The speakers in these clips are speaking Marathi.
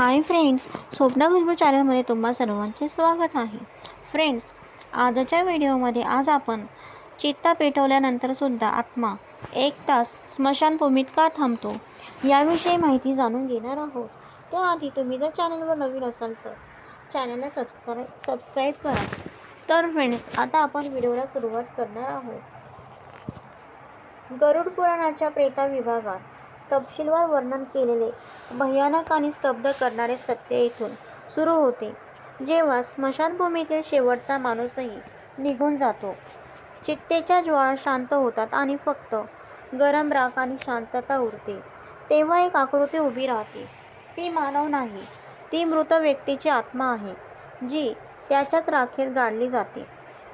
हाय फ्रेंड्स, स्वप्ना गुलबू चॅनलमध्ये तुम्हा सर्वांचे स्वागत आहे. फ्रेंड्स, आजच्या व्हिडिओमध्ये आज आपण चित्ता पेटवल्यानंतरसुद्धा आत्मा 1 तास स्मशानभूमीत का थांबतो याविषयी माहिती जाणून घेणार आहोत. त्याआधी तुम्ही जर चॅनलवर नवीन असाल तर चॅनलला सबस्क्राईब करा. तर फ्रेंड्स, आता आपण व्हिडिओला सुरुवात करणार आहोत. गरुड पुराणाच्या प्रेता विभागात तपशीलवार वर्णन केलेले भयानक आणि स्तब्ध करणारे सत्य येथून सुरू होते, जेव्हा स्मशानभूमीतील शेवटचा माणूसही निघून जातो. चितेच्या ज्वाळा शांत होतात आणि फक्त गरम राख आणि शांतता उरते. तेव्हा एक आकृती उभी राहते. ती मानव नाही, ती मृत व्यक्तीची आत्मा आहे, जी त्याच्याच राखेत गाडली जाते.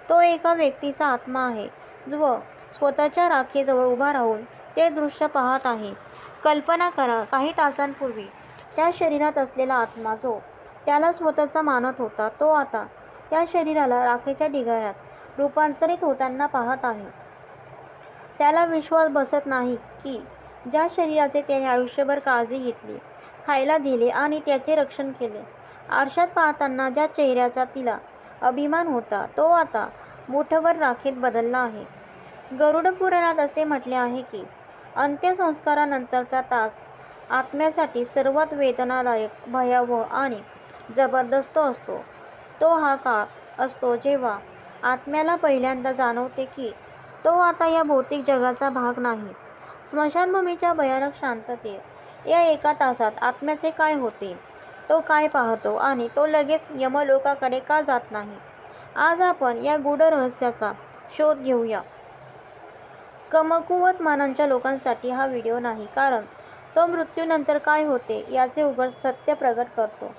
तो एका व्यक्तीचा आत्मा आहे जो स्वतःच्या राखेजवळ उभा राहून ते दृश्य पाहत आहे. कल्पना करा, काही तासांपूर्वी त्या शरीरात असलेला आत्मा जो त्याला स्वतःचा मानत होता, तो आता त्या शरीराला राखेच्या ढिगाऱ्यात रूपांतरित होताना पाहत आहे. त्याला विश्वास बसत नाही की ज्या शरीराचे त्याने आयुष्यभर काळजी घेतली, खायला दिले आणि त्याचे रक्षण केले, आरशात पाहताना ज्या चेहऱ्याचा तिला अभिमान होता, तो आता मुठभर राखेत बदलला आहे. गरुड पुराणात असे म्हटले आहे की अंत्यसंस्कारानंतरचा तास आत्म्यासाठी सर्वात वेदनादायक, भयावह आणि जबरदस्त असतो. तो हा काळ असतो जेव्हा आत्म्याला पहिल्यांदा जाणवते की तो आता या भौतिक जगाचा भाग नाही. स्मशानभूमीच्या भयानक शांततेत या 1 तासात आत्म्याचे काय होते, तो काय पाहतो आणि तो लगेच यमलोकाकडे का जात नाही, आज आपण या गूढ रहस्याचा शोध घेऊया. कमकुवत मनाच्या लोकांसाठी हा व्हिडिओ नाही, कारण तो मृत्यूनंतर काय होते याचे उघड सत्य प्रगट करतो,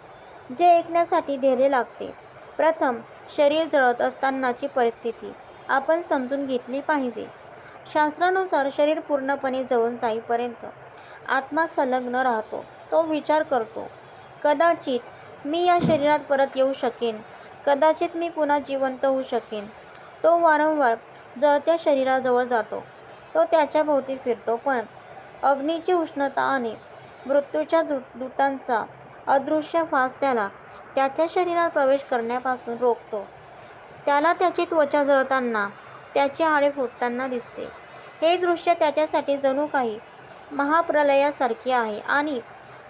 जे ऐकण्यासाठी धैर्य लागते. प्रथम, शरीर जळत असतानाची परिस्थिती आपण समजून घेतली पाहिजे. शास्त्रानुसार शरीर पूर्णपणे जळून जाईपर्यंत आत्मा संलग्न राहतो. तो विचार करतो, कदाचित मी या शरीरात परत येऊ शकेन, कदाचित मी पुन्हा जिवंत होऊ शकेन. तो वारंवार जळत्या शरीराजवळ जातो, तो त्याच्या भोवती फिरतो, पण अग्नीची उष्णता आणि मृत्यूच्या दूतांचा अदृश्य फास त्याला त्याच्या शरीरात प्रवेश करण्यापासून रोखतो. त्याला त्याची त्वचा जळताना, त्याची हाडे फुटताना दिसते. हे दृश्य त्याच्यासाठी जणू काही महाप्रलयासारखे आहे. आणि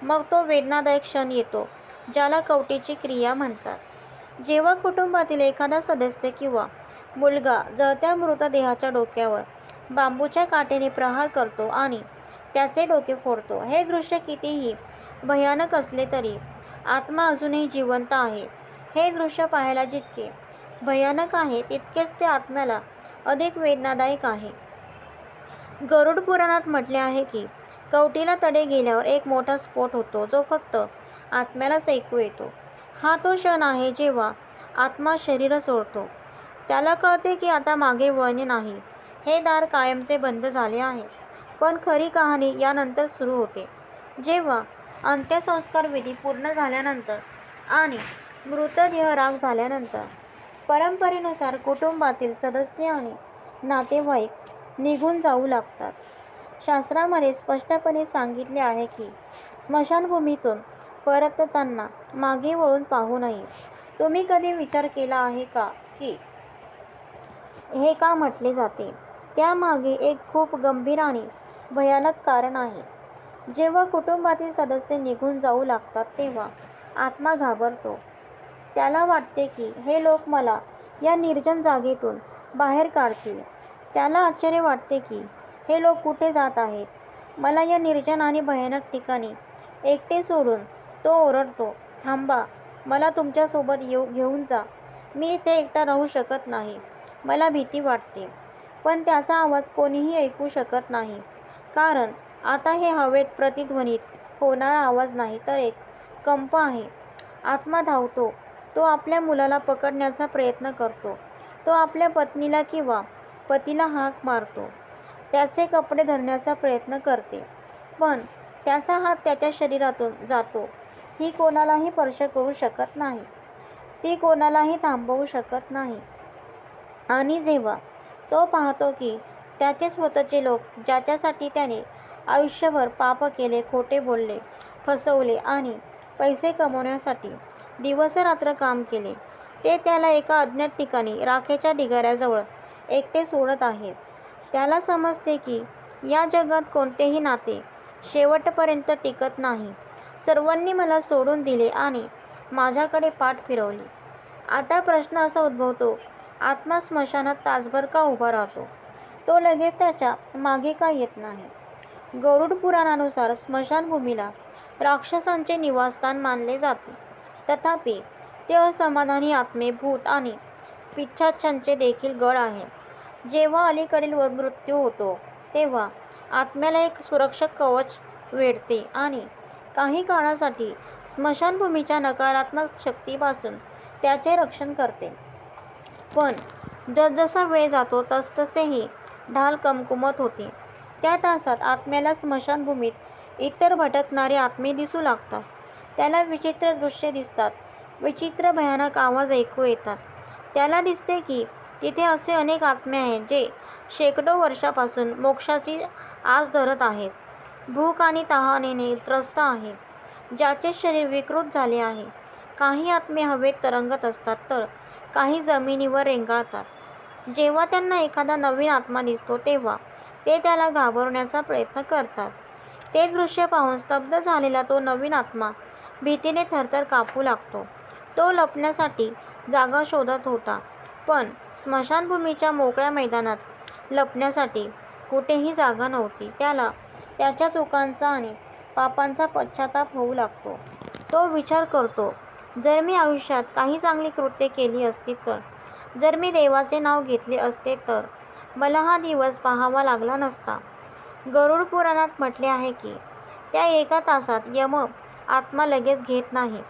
मग तो वेदनादायक क्षण येतो ज्याला कवटीची क्रिया म्हणतात. जेव्हा कुटुंबातील एखादा सदस्य किंवा मुलगा जळत्या मृतदेहाच्या डोक्यावर बांबूच्या काठीने प्रहार करतो आणि त्याचे डोके फोडतो. हे दृश्य कितीही भयानक असले तरी आत्मा अजूनही जिवंत आहे. हे दृश्य पाहायला जितके भयानक आहे, तितकेच ते आत्म्याला अधिक वेदनादायक आहे. गरुड पुराणात म्हटले आहे की कवटीला तडे गेल्यावर एक मोठा स्फोट होतो, जो फक्त आत्म्यालाच ऐकू येतो. हा तो क्षण आहे जेव्हा आत्मा शरीर सोडतो. त्याला कळते की आता मागे वळणे नाही, हे दार कायमचे बंद झाले आहे. पण खरी कहाणी यानंतर सुरू होते, जेव्हा अंत्यसंस्कार विधी पूर्ण झाल्यानंतर आणि मृतदेह राख झाल्यानंतर. परंपरेनुसार कुटुंबातील सदस्य आणि नातेवाईक निघून जाऊ लागतात. शास्त्रामध्ये स्पष्टपणे सांगितले आहे की स्मशानभूमीतून परतताना मागे वळून पाहू नये. तुम्ही कधी विचार केला आहे का की हे का म्हटले जाते? त्यामागे एक खूप गंभीर आणि भयानक कारण आहे. जेव्हा कुटुंबातील सदस्य निघून जाऊ लागतात तेव्हा आत्मा घाबरतो. त्याला वाटते की हे लोक मला या निर्जन जागेतून बाहेर काढतील. त्याला आश्चर्य वाटते की हे लोक कुठे जात आहेत, मला या निर्जन आणि भयानक ठिकाणी एकटे सोडून. तो ओरडतो, थांबा, मला तुमच्यासोबत घेऊन जा, मी इथे एकटा राहू शकत नाही, मला भीती वाटते. पण त्याचा आवाज कोणीही ऐकू शकत नाही, कारण आता हे हवेत प्रतिध्वनित होणारा आवाज नाही, तर एक कंप आहे. आत्मा धावतो. तो आपल्या मुलाला पकडण्याचा प्रयत्न करतो, तो आपल्या पत्नीला किंवा पतीला हाक मारतो, त्याचे कपडे धरण्याचा प्रयत्न करते, पण त्याचा हात त्याच्या शरीरातून जातो. ही कोणालाही स्पर्श करू शकत नाही, ती कोणालाही थांबवू शकत नाही. आणि जेव्हा तो पाहतो की त्याचे स्वतःचे लोक, ज्याच्यासाठी त्याने आयुष्यभर पाप केले, खोटे बोलले, फसवले आणि पैसे कमवण्यासाठी दिवसरात्र काम केले. ते त्याला एका अज्ञात ठिकाणी राखेच्या ढिगाऱ्याजवळ एकटे सोडत आहेत. त्याला समजते की या जगात कोणतेही नाते शेवटपर्यंत टिकत नाही. सर्वांनी मला सोडून दिले आणि माझ्याकडे पाठ फिरवली. आता प्रश्न असा उद्भवतो, आत्मा स्मशानात तासभर का उभा राहतो? तो लगेच त्याच्या मागे का येत नाही? गरुड पुराणानुसार स्मशानभूमीला राक्षसांचे निवासस्थान मानले जाते. तथापि ते असमाधानी आत्मे, भूत आणि पिशाच्चांचे देखील गड आहे. जेव्हा अलीकडील मृत्यू होतो तेव्हा आत्म्याला एक सुरक्षक कवच वेढते आणि काही काळासाठी स्मशानभूमीच्या नकारात्मक शक्तीपासून त्याचे रक्षण करते. पण जसजसा वेळ जातो तसतसे ही ढाल कमकुवत होते. त्या तासात आत्म्याला स्मशानभूमीत इतर भटकणारे आत्मे दिसू लागतात. त्याला विचित्र दृश्ये दिसतात. विचित्र भयानक आवाज ऐकू येतात. त्याला दिसते की तिथे असे अनेक आत्मे आहेत जे शेकडो वर्षांपासून मोक्षाची आस धरत आहेत. भूक आणि तहानेने त्रस्त आहेत. ज्याचे शरीर विकृत झाले आहे. काही आत्मे हवेत तरंगत असतात तर काही जमिनीवर रेंगाळतात. जेव्हा त्यांना एखादा नवीन आत्मा दिसतो तेव्हा ते त्याला घाबरवण्याचा प्रयत्न करतात. ते दृश्य पाहून स्तब्ध झालेला तो नवीन आत्मा भीतीने थरथर कापू लागतो. तो लपण्यासाठी जागा शोधत होता, पण स्मशानभूमीच्या मोकळ्या मैदानात लपण्यासाठी कुठेही जागा नव्हती. त्याला त्याच्या चुकांचा आणि पापांचा पश्चाताप होऊ लागतो. तो विचार करतो, जर मी आयुष्यात काही चांगली कृत्ये केली असती तर, जर मी देवाचे नाव घेतले असते तर मला हा दिवस पाहावा लागला नसता. गरुड पुराणात म्हटले आहे की त्या एका तासात यम आत्मा लगेच घेत नाही.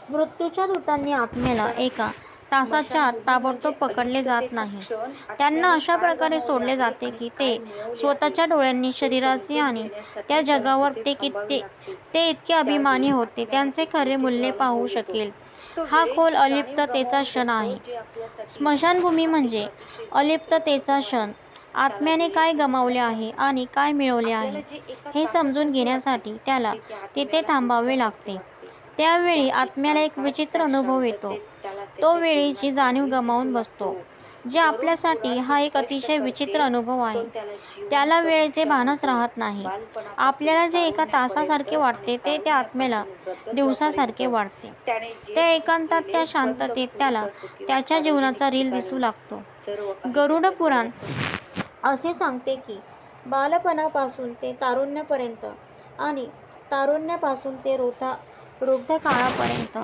मृत्यूच्या दूतांनी आत्म्याला एका तासाच्या आत ताबडतोब पकडले जात नाही. त्यांना अशा प्रकारे सोडले जाते की ते स्वतःच्या डोळ्यांनी शरीराचे आणि त्या जगावर ते इतके अभिमानी होते त्यांचे खरे मूल्य पाहू शकेल. हा खोल अलिप्ततेचा क्षण आहे. स्मशानभूमी म्हणजे अलिप्ततेचा क्षण. आत्म्याने काय गमावले आहे आणि काय मिळवले आहे हे समजून घेण्यासाठी त्याला तिथे थांबावे लागते. त्यावेळी आत्म्याला एक विचित्र अनुभव येतो. तो वेळेची जाणीव गमावून बसतो, जे आपल्यासाठी हा एक अतिशय विचित्र अनुभव आहे. त्याला वेळेचे भानच राहत नाही. आपल्याला जे एका तासासारखे वाटते ते त्या आत्म्याला दिवसासारखे वाटते. त्या एकांतात, त्या शांततेत त्याला त्याच्या जीवनाचा रील दिसू लागतो. गरुड पुराण असे सांगते की बालपणापासून ते तारुण्यापर्यंत आणि तारुण्यापासून ते वृद्ध काळापर्यंत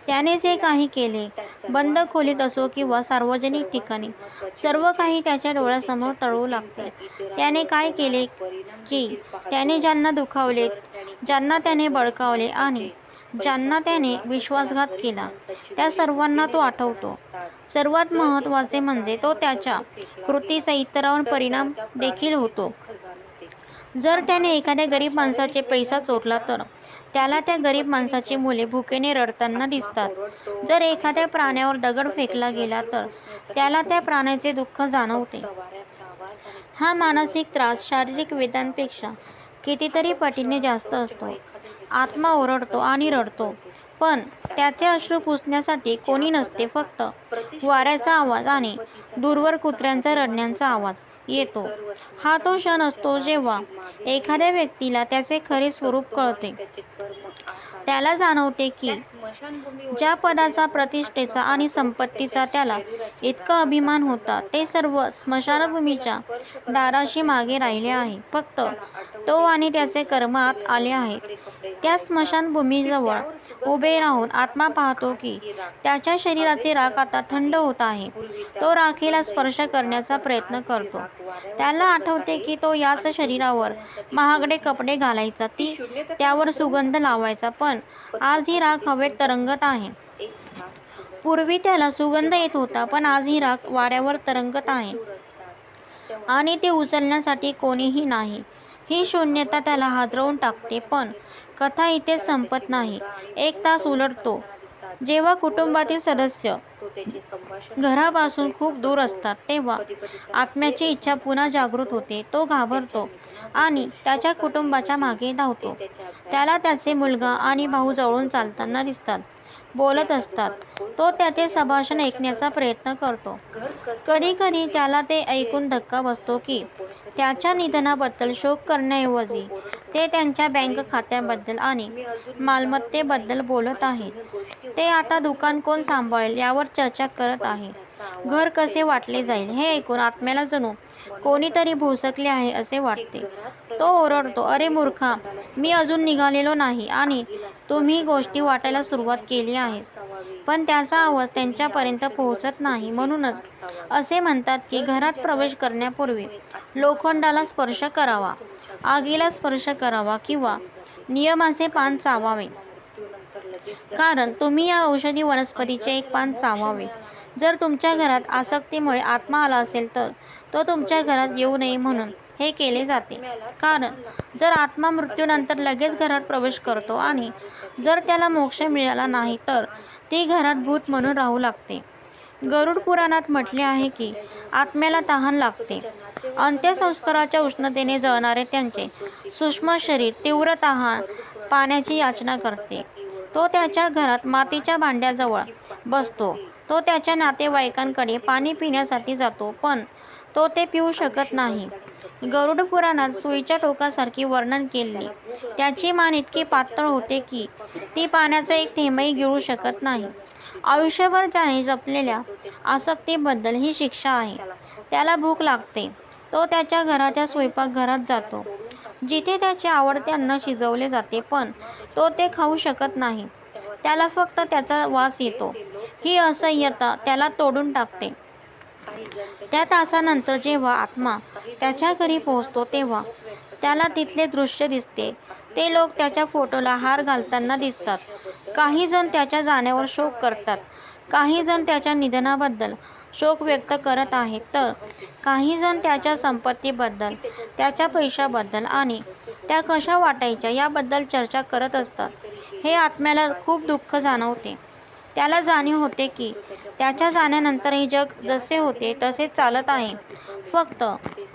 त्याने जे काही केले, बंद खोलीत असो किंवा सार्वजनिक ठिकाणी, सर्व काही त्याच्या डोळ्यासमोर तरळू लागते. त्याने काय केले की त्याने ज्यांना दुखावले, ज्यांना त्याने बळकावले आणि ज्यांना त्याने विश्वासघात केला, त्या सर्वांना तो आठवतो. सर्वात महत्त्वाचे म्हणजे तो त्याच्या कृतीचा इतरांवर परिणाम देखील होतो. जर त्याने एखाद्या गरीब माणसाचे पैसा चोरला तर त्याला त्या गरीब माणसाची मुले भुकेने रडताना दिसतात. जर एखाद्या प्राण्यावर दगड फेकला गेला तर त्याला त्या प्राण्याचे दुःख जाणवते. हा मानसिक त्रास शारीरिक वेदनांपेक्षा कितीतरी पटीने जास्त असतो. आत्मा ओरडतो आणि रडतो, पण त्याचे अश्रू पुसण्यासाठी कोणी नसते. फक्त वाऱ्याचा आवाज आणि दूरवर कुत्र्यांचा रडण्याचा आवाज येतो. हा तो क्षण असतो जेव्हा एखाद्या व्यक्तीला त्याचे खरे स्वरूप कळते. त्याला जाणवते की ज्या पदाचा, प्रतिष्ठेचा आणि संपत्तीचा त्याला इतका अभिमान होता, ते सर्व स्मशानभूमीच्या दाराशी मागे राहिले आहे. फक्त तो आणि त्याचे कर्म आत आले आहेत. त्या स्मशानभूमीजवळ उभे राहून आत्मा पाहतो की त्याच्या शरीराची राख आता थंड होत आहे. तो राखेला स्पर्श करण्याचा प्रयत्न करतो. त्याला आठवते की तो याच शरीरावर महागडे कपडे घालायचा, त्यावर सुगंध लावायचा, पण आज ही राख हवेत तरंगत आहे. पूर्वी त्याला सुगंध येत होता, पण आज ही राख वाऱ्यावर तरंगत आहे आणि ती उचलण्यासाठी कोणीही नाही. ही शून्यता त्याला हादरवून टाकते. पण कथा इथेच संपत नाही. एक तास उलटतो. जेव्हा कुटुंबातील सदस्य घरापासून खूप दूर असतात तेव्हा आत्म्याची इच्छा पुन्हा जागृत होते. तो घाबरतो आणि त्याच्या कुटुंबाच्या मागे धावतो. त्याला त्याचे मुलगा आणि भाऊ जवळून चालताना दिसतात, बोलत असतात. तो त्याचे संभाषण ऐकण्याचा प्रयत्न करतो. कधी कधी त्याला ते ऐकून धक्का बसतो की त्याच्या निधनाबद्दल शोक करण्याऐवजी ते त्यांच्या बँक खात्याबद्दल आणि मालमत्तेबद्दल बोलत आहेत. ते आता दुकान कोण सांभाळेल यावर चर्चा करत आहे. घर कसे वाटले जाईल हे ऐकून आत्म्याला जणू कोणीतरी भोसकले आहे असे वाटते. तो ओरडतो, "अरे मूर्खा, मी अजून निघालेलो नाही आणि तुम्ही गोष्टी वाटायला सुरुवात केली आहे." पण त्याचा आवाज त्यांच्यापर्यंत पोहोचत नाही. म्हणूनच असे म्हणतात की घरात प्रवेश करण्यापूर्वी लोखंडाला स्पर्श करावा, आगीला स्पर्श करावा किंवा नियमाचे पान चावावे. कारण तुम्ही या औषधी वनस्पतीचे एक पान चावावे. जर तुमच्या घरात आसक्तीमुळे आत्मा आला असेल तर तो तुमच्या घरात येऊ नये म्हणून हे केले जाते. कारण जर आत्मा मृत्यूनंतर लगेच घरात प्रवेश करतो आणि जर त्याला मोक्ष मिळाला नाही तर ती घरात भूत म्हणून राहू लागते. गरुड पुराणात म्हटले आहे की आत्म्याला तहान लागते. अंत्यसंस्काराच्या उष्णतेने जळणारे त्यांचे सूक्ष्म शरीर तीव्र तहान पाण्याची याचना करते. तो त्याच्या घरात मातीच्या भांड्याजवळ बसतो. तो त्याच्या नातेवाईकांकडे पाणी पिण्यासाठी जातो, पण तो ते पिऊ शकत नाही. गरुड पुराणात सुईच्या टोकासारखी वर्णन केलेली त्याची मान इतकी पातळ होते की ती पाण्याचा एक थेंबही गिळू शकत नाही. आयुष्यभर त्याने जपलेल्या आसक्तीबद्दल ही शिक्षा आहे. त्याला भूक लागते. तो त्याच्या घराच्या स्वयंपाकघरात जातो, जिथे त्याचे आवडते अन्न शिजवले जाते, पण तो ते खाऊ शकत नाही. त्याला फक्त त्याचा वास येतो. ही असह्यता त्याला तोडून टाकते. त्या तासानंतर जेव्हा आत्मा त्याच्या घरी पोहोचतो तेव्हा त्याला तिथले दृश्य दिसते. ते लोक त्याच्या फोटोला हार घालताना दिसतात. काही जण त्याच्या जाण्यावर शोक करतात, काही जण त्याच्या निधनाबद्दल शोक व्यक्त करत आहेत, तर काही जण त्याच्या संपत्तीबद्दल, त्याच्या पैशाबद्दल आणि त्या कशा वाटायच्या याबद्दल चर्चा करत असतात. हे आत्म्याला खूप दुःख जाणवते. त्याला जाणीव होते की त्याच्या जाण्यानंतरही जग जसे होते तसेच चालत आहे. फक्त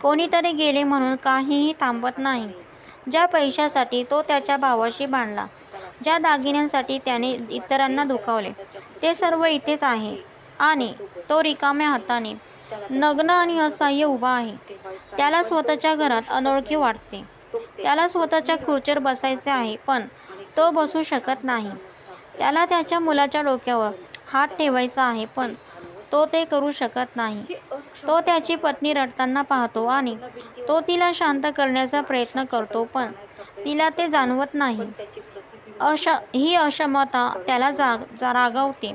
कोणीतरी गेले म्हणून काहीही थांबत नाही. ज्या पैशासाठी तो त्याच्या भावाशी भांडला, ज्या दागिन्यांसाठी त्याने इतरांना दुखावले, ते सर्व इथेच आहे आणि तो रिकाम्या हाताने, नग्न आणि असहाय्य उभा आहे. त्याला स्वतःच्या घरात अनोळखी वाटते. त्याला स्वतःच्या खुर्चीवर बसायचे आहे, पण तो बसू शकत नाही. त्याला त्याच्या मुलाच्या डोक्यावर हात ठेवायचा आहे, पण तो ते करू शकत नाही. तो त्याची पत्नी रडताना पाहतो आणि तो तिला शांत करण्याचा प्रयत्न करतो, पण तिला ते जाणवत नाही. ही अक्षमता त्याला रागावते.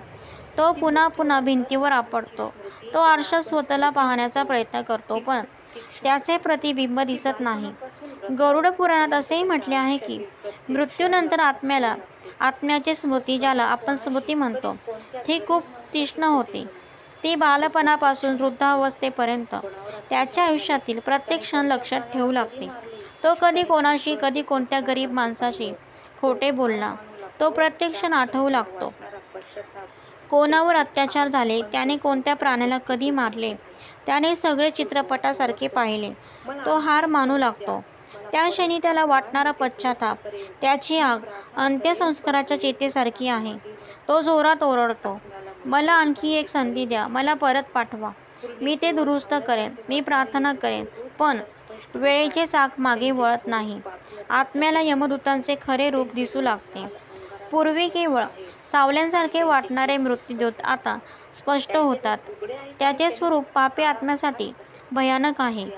तो पुन्हा पुन्हा भिंतीवर आपटतो. तो आरशात स्वतःला पाहण्याचा प्रयत्न करतो, पण त्याचे प्रतिबिंब दिसत नाही. गरुड पुराणात असेही म्हटले आहे की मृत्यूनंतर आत्म्याची स्मृती, ज्याला आपण स्मृती म्हणतो, ती खूप तीक्ष्ण होते. ती बालपणापासून वृद्धावस्थेपर्यंत त्याच्या आयुष्यातील प्रत्येक क्षण लक्षात ठेवू लागते. तो कधी कोणाशी, कधी कोणत्या गरीब माणसाशी खोटे बोलला, तो प्रत्येक क्षण आठवू लागतो. कोणावर अत्याचार झाले, त्याने कोणत्या प्राण्याला कधी मारले, त्याने सगळे चित्रपटासारखे पाहिले. तो हार मानू लागतो. त्या क्षणी त्याला वाटणारा पश्चाताप, त्याची आग अंत्यसंस्काराच्या चितेसारखी आहे. तो जोरात ओरडतो, "मला आणखी एक संधी द्या. मला परत पाठवा. मी ते दुरुस्त करेन. मी प्रार्थना करेन." पण वेळेचे चाक मागे वळत नाही. आत्म्याला यमदूतांचे खरे रूप दिसू लागते. पूर्वी केवळ सावल्यांसारखे वाटणारे मृत्यूदूत आता स्पष्ट होतात. त्याचे स्वरूप पापी आत्म्यासाठी भयानक आहे.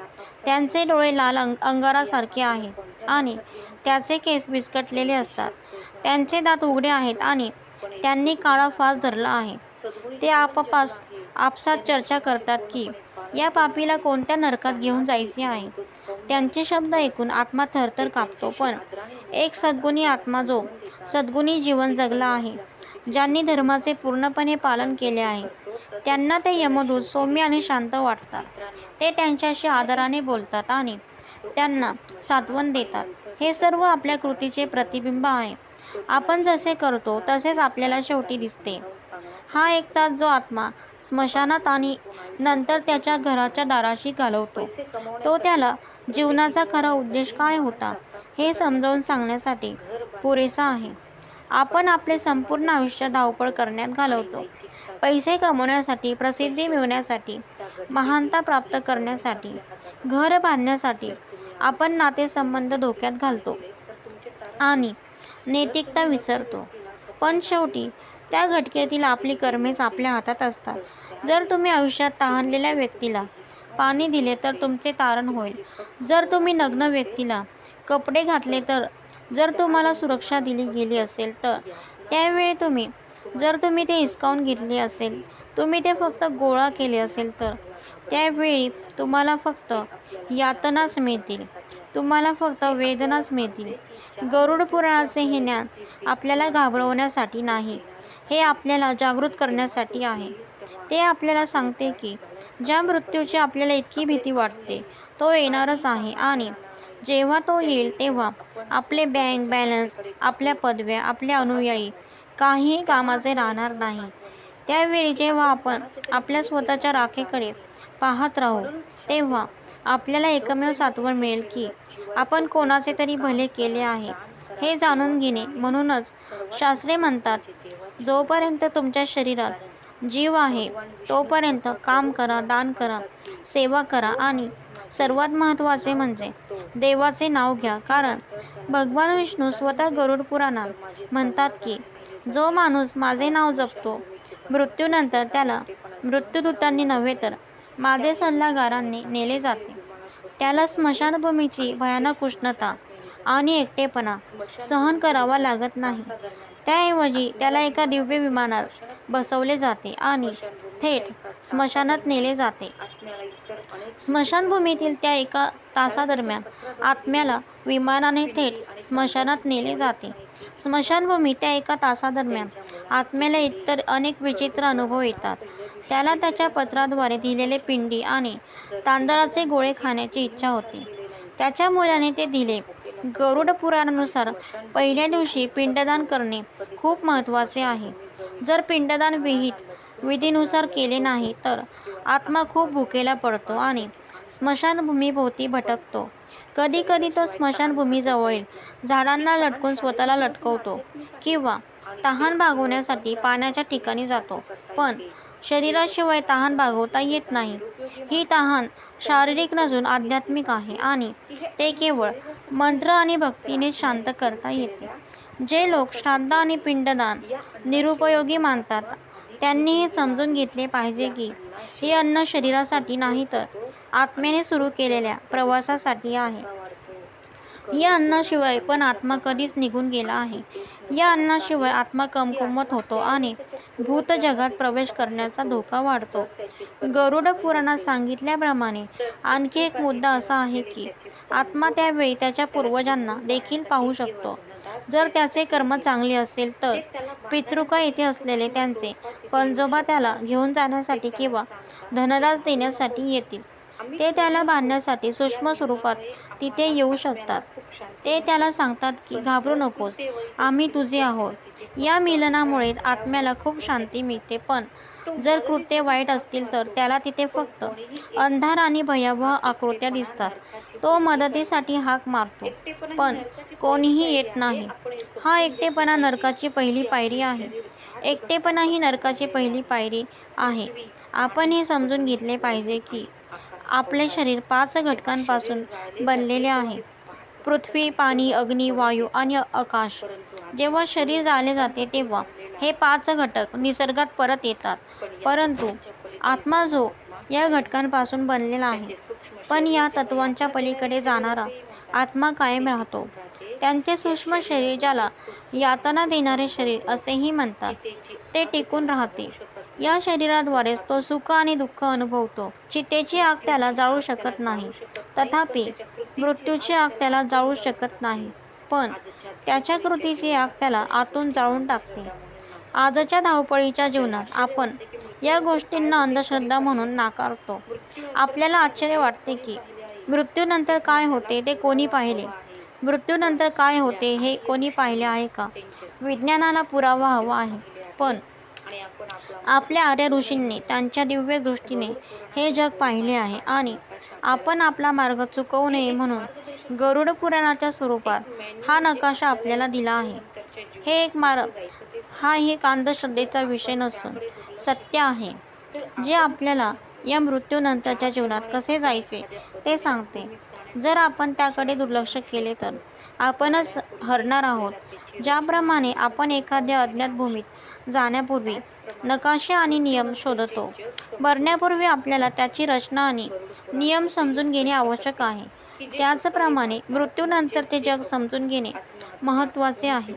त्यांचे डोळे लाल अंगारासारखे आहेत आणि त्याचे केस विस्कटलेले असतात. त्यांचे दात उघडे आहेत आणि त्यांनी काळा फास धरला आहे. ते आपसात चर्चा करतात की या पापीला कोणत्या नरकात घेऊन जायचे आहे. त्यांचे शब्द ऐकून आत्मा थरथर कापतो. पण एक सद्गुणी आत्मा, जो सद्गुणी जीवन जगला आहे, ज्यांनी धर्माचे पूर्णपणे पालन केले आहे, त्यांना ते यमदूत सौम्य आणि शांत वाटतात. ते त्यांच्याशी आदराने बोलतात आणि त्यांना सांत्वन देतात. हे सर्व आपल्या कृतीचे प्रतिबिंब आहे. आपण जसे करतो तसेच आपल्याला शेवटी दिसते. हा एक तास जो आत्मा स्मशानात आणि नंतर त्याच्या घराच्या दाराशी घालवतो, तो त्याला जीवनाचा खरा उद्देश काय होता हे समजावून सांगण्यासाठी पुरेसा आहे. आपण आपले संपूर्ण आयुष्य धावपळ करण्यात घालवतो. पैसे कमवण्यासाठी, प्रसिद्धी मिळवण्यासाठी, महानता प्राप्त करण्यासाठी, घर बांधण्यासाठी आपण नातेसंबंध धोक्यात घालतो आणि नैतिकता विसरतो. पण शेवटी त्या घटकेतील आपली कर्मेच आपल्या हातात असतात. जर तुम्ही आयुष्यात तहानलेल्या व्यक्तीला पाणी दिले तर तुमचे तारण होईल. जर तुम्ही नग्न व्यक्तीला कपडे घातले तर, जर तुम्हाला सुरक्षा दिली गेली असेल तर त्यावेळी तुम्ही, जर तुम्ही ते हिसकावून घेतले असेल, तुम्ही ते फक्त गोळा केले असेल तर त्यावेळी तुम्हाला फक्त यातनाच मिळतील, तुम्हाला फक्त वेदनाच मिळतील. गरुड पुराणाचे हे ज्ञान आपल्याला घाबरवण्यासाठी नाही, हे आपल्याला जागृत करण्यासाठी आहे. ते आपल्याला सांगते की ज्या मृत्यूची आपल्याला इतकी भीती वाटते तो येणारच आहे आणि जेव्हा तो येईल तेव्हा आपले बँक बॅलन्स, आपल्या पदव्या, आपले अनुयायी काहीही कामाचे राहणार नाही. त्यावेळी जेव्हा आपण आपल्या स्वतःच्या राखेकडे पाहत राहू तेव्हा आपल्याला एकमेव सात्वन मिळेल की आपण कोणाचे तरी भले केले आहे हे जाणून घेणे. म्हणूनच शास्त्रे म्हणतात, जोपर्यंत तुमच्या शरीरात जीव आहे तोपर्यंत काम करा, दान करा, सेवा करा आणि सर्वात महत्त्वाचे म्हणजे देवाचे नाव घ्या. कारण भगवान विष्णू स्वतः गरुड पुराणात म्हणतात की जो माणूस माझे नाव जपतो मृत्यूनंतर त्याला मृत्यूदूतांनी नव्हे तर माझे सल्लागारांनी नेले जाते. त्याला स्मशानभूमीची भयानक उष्णता आणि एकटेपणा सहन करावा लागत नाही. त्याऐवजी त्याला एका दिव्य विमानात बसवले जाते आणि थेट स्मशानात नेले जाते. स्मशानभूमीतील त्या एका तासादरम्यान आत्म्याला विमानाने थेट स्मशानात नेले जाते. स्मशानभूमीत त्या एका तासादरम्यान आत्म्याला इतर अनेक विचित्र अनुभव येतात. त्याला त्याच्या पत्राद्वारे दिलेले पिंडी आणि तांदळाचे गोळे खाण्याची इच्छा होते. त्याच्या मुलाने ते दिले. गरुड पुराणानुसार पहिल्या दिवशी पिंडदान करणे खूप महत्त्वाचे आहे. जर पिंडदान विहित विधीनुसार केले नाही तर आत्मा खूप भुकेला पडतो आणि स्मशानभूमीभोवती भटकतो. कधी कधी तो स्मशानभूमीजवळील झाडांना लटकून स्वतःला लटकवतो किंवा तहान भागवण्यासाठी पाण्याच्या ठिकाणी जातो. पण शरीराशिवाय तहान भागवता येत नाही. ही तहान शारीरिक नसून आध्यात्मिक आहे आणि ते केवळ मंत्र आणि भक्तीने शांत करता येते. जे लोक श्राद्ध आणि पिंडदान निरुपयोगी मानतात त्यांनी हे समजून घेतले पाहिजे की हे अन्न शरीरासाठी नाही तर आत्म्याने सुरू केलेल्या प्रवासासाठी आहे. या अन्नाशिवाय पण आत्मा कधीच निघून गेला आहे. या अन्नाशिवाय आत्मा कमकुवत होतो आणि भूत जगात प्रवेश करण्याचा धोका वाढतो. गरुड पुराणात सांगितल्याप्रमाणे आणखी एक मुद्दा असा आहे की आत्मा त्यावेळी त्याच्या पूर्वजांना देखील पाहू शकतो. जर त्याचे कर्म चांगले असेल तर पितृका येथे असलेले त्याचे पणजोबा त्याला घेऊन जाण्यासाठी किंवा धनदास देण्यासाठी येतील. ते त्याला बांधण्यासाठी सूक्ष्म स्वरूपात तिथे येऊ शकतात. ते त्याला सांगतात की घाबरू नकोस, आम्ही तुझे आहोत. या मिलनामुळे आत्म्याला खूप शांती मिळते. पण जर कृत्ये वाईट असतील तर त्याला तिथे फक्त अंधार आणि भयावह आकृत्या दिसतात. तो मदतीसाठी हाक मारतो पण कोणीही येत नाही. हा एकटेपणा नरकाची पहिली पायरी आहे. एकटेपणा ही नरकाची पहिली पायरी आहे. आपण हे समजून घेतले पाहिजे की आपले शरीर 5 घटकांपासून बनलेले आहे. पृथ्वी, पाणी, अग्नी, वायू आणि आकाश. जेव्हा शरीर जाळले जाते तेव्हा हे 5 घटक निसर्गात परत येतात. परंतु आत्मा जो या घटकांपासून बनलेला आहे पण या तत्वांच्या पलीकडे जाणारा आत्मा कायम राहतो. त्यांचे सूक्ष्म शरीर, ज्याला यातना देणारे शरीर असेही म्हणतात, ते टिकून राहते. या शरीराद्वारेच तो सुख आणि दुःख अनुभवतो. चितेची आग त्याला जाळू शकत नाही, तथापि मृत्यूची आग त्याला जाळू शकत नाही. पण त्याच्या कृतीची आग त्याला आतून जाळून टाकते. आजच्या धावपळीच्या जीवनात आपण या गोष्टींना अंधश्रद्धा म्हणून नाकारतो. आपल्याला आश्चर्य वाटते की मृत्यूनंतर काय होते ते कोणी पाहिले. मृत्यूनंतर काय होते हे कोणी पाहिले आहे का? विज्ञानाला पुरावा हवा आहे, पण आपल्या आर्य ऋषींनी त्यांच्या दिव्य दृष्टीने हे जग पाहिले आहे आणि आपण आपला मार्ग चुकवू नये म्हणून गरुड पुराणाच्या स्वरूपात हा नकाशा आपल्याला दिला आहे. हा एक अंधश्रद्धेचा विषय नसून सत्य आहे, जे आपल्याला या मृत्यूनंतरच्या जीवनात कसे जायचे ते सांगते. जर आपण त्याकडे दुर्लक्ष केले तर आपणच हरणार आहोत. ज्याप्रमाणे आपण एखाद्या अज्ञात भूमीत जाण्यापूर्वी नकाशे आणि नियम शोधतो, मरण्यापूर्वी आपल्याला त्याची रचना आणि नियम समजून घेणे आवश्यक आहे. त्याचप्रमाणे मृत्यूनंतरचे जग समजून घेणे महत्त्वाचे आहे.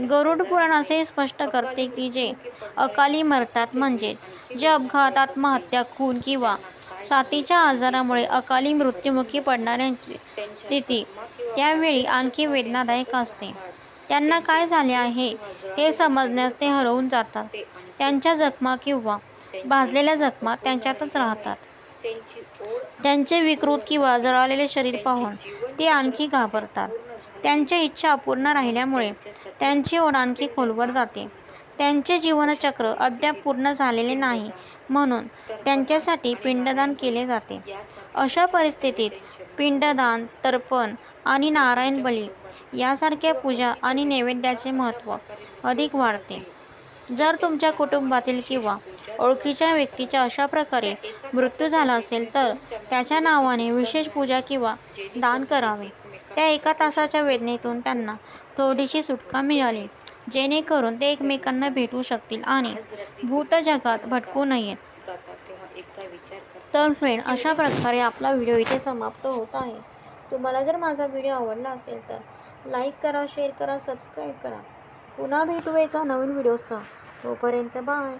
गरुड पुराण असे स्पष्ट करते की जे अकाली मरतात, म्हणजे जे अपघात, आत्महत्या, खून किंवा साथीच्या आजारामुळे अकाली मृत्युमुखी पडणाऱ्यांची स्थिती त्यावेळी आणखी वेदनादायक असते. त्यांना काय झाले आहे हे समजण्यास ते हरवून जातात. त्यांच्या जखमा किंवा भाजलेल्या जखमा त्यांच्यातच राहतात. त्यांचे विकृत किंवा जळालेले शरीर पाहून ते आणखी घाबरतात. त्यांच्या इच्छा अपूर्ण राहिल्यामुळे त्यांची ओढ आणखी खोलवर जाते. त्यांचे जीवनचक्र अद्याप पूर्ण झालेले नाही, म्हणून त्यांच्यासाठी पिंडदान केले जाते. अशा परिस्थितीत पिंडदान, तर्पण आणि नारायण बली यासारख्या पूजा आणि नैवेद्याचे महत्त्व अधिक वाढते. जर तुमच्या कुटुंबातील किंवा ओळखीच्या व्यक्तीचा अशा प्रकारे मृत्यू झाला असेल तर त्याच्या नावाने विशेष पूजा किंवा दान करावे. त्या एका तासाच्या वेदनेतून त्यांना थोडीशी सुटका मिळाली, जेणेकरून ते एकमेकांना भेटू शकतील आणि भूतजगात भटकू नयेत. तर फ्रेंड, अशा प्रकारे आपला व्हिडिओ इथे समाप्त होत आहे. तुम्हाला जर माझा व्हिडिओ आवडला असेल तर लाईक करा, शेअर करा, सबस्क्राईब करा. पुन्हा भेटू एका नवीन व्हिडिओसह. तोपर्यंत बाय.